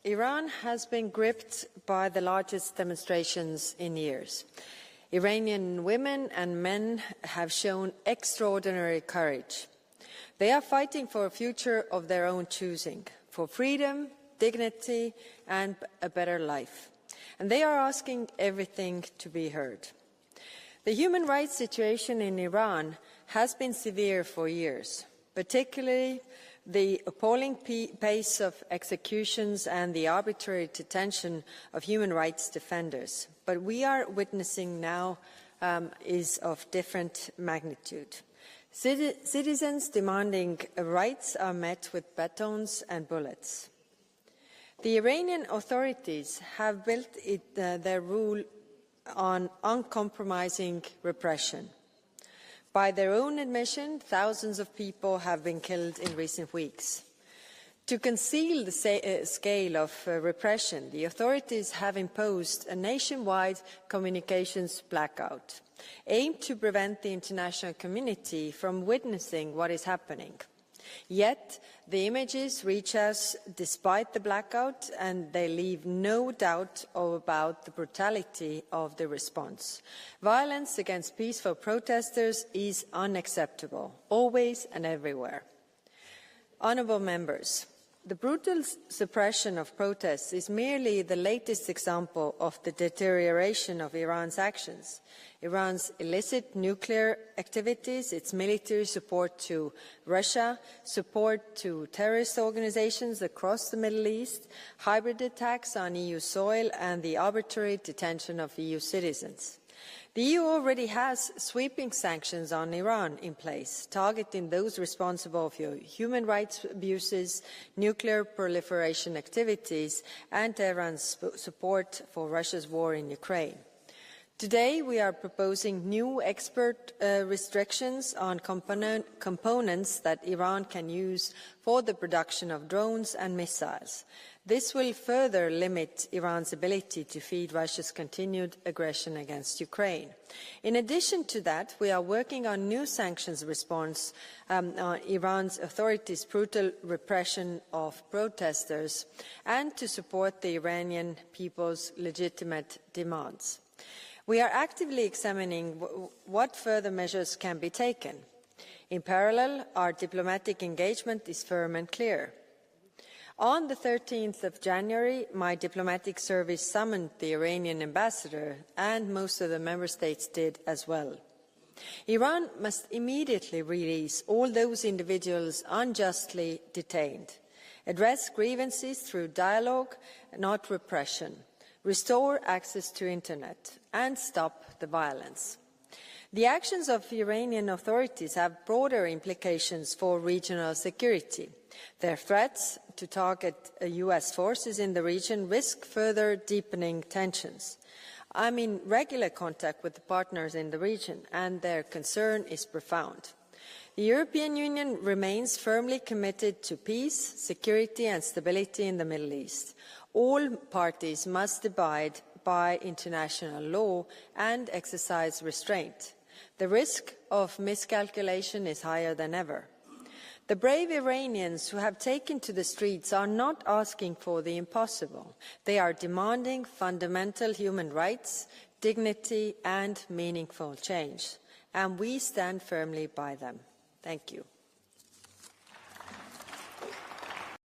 Iran has been gripped by the largest demonstrations in years. Iranian women and men have shown extraordinary courage. They are fighting for a future of their own choosing, for freedom, dignity, and a better life. And they are asking everything to be heard. The human rights situation in Iran has been severe for years, particularly the appalling pace of executions and the arbitrary detention of human rights defenders. But we are witnessing now is of different magnitude. Citizens demanding rights are met with batons and bullets. The Iranian authorities have built their rule on uncompromising repression. By their own admission, thousands of people have been killed in recent weeks. To conceal the scale of repression, the authorities have imposed a nationwide communications blackout, aimed to prevent the international community from witnessing what is happening. Yet, the images reach us despite the blackout, and they leave no doubt about the brutality of the response. Violence against peaceful protesters is unacceptable, always and everywhere. Honourable members, the brutal suppression of protests is merely the latest example of the deterioration of Iran's actions. Iran's illicit nuclear activities, its military support to Russia, support to terrorist organizations across the Middle East, hybrid attacks on EU soil, and the arbitrary detention of EU citizens. The EU already has sweeping sanctions on Iran in place, targeting those responsible for human rights abuses, nuclear proliferation activities, and Tehran's support for Russia's war in Ukraine. Today, we are proposing new export restrictions on components that Iran can use for the production of drones and missiles. This will further limit Iran's ability to feed Russia's continued aggression against Ukraine. In addition to that, we are working on new sanctions response on Iran's authorities' brutal repression of protesters and to support the Iranian people's legitimate demands. We are actively examining what further measures can be taken. In parallel, our diplomatic engagement is firm and clear. On the 13th of January, my diplomatic service summoned the Iranian ambassador, and most of the member states did as well. Iran must immediately release all those individuals unjustly detained, address grievances through dialogue, not repression, restore access to internet, and stop the violence. The actions of Iranian authorities have broader implications for regional security. Their threats to target US forces in the region risk further deepening tensions. I'm in regular contact with the partners in the region, and their concern is profound. The European Union remains firmly committed to peace, security and stability in the Middle East. All parties must abide by international law and exercise restraint. The risk of miscalculation is higher than ever. The brave Iranians who have taken to the streets are not asking for the impossible. They are demanding fundamental human rights, dignity and meaningful change. And we stand firmly by them. Thank you.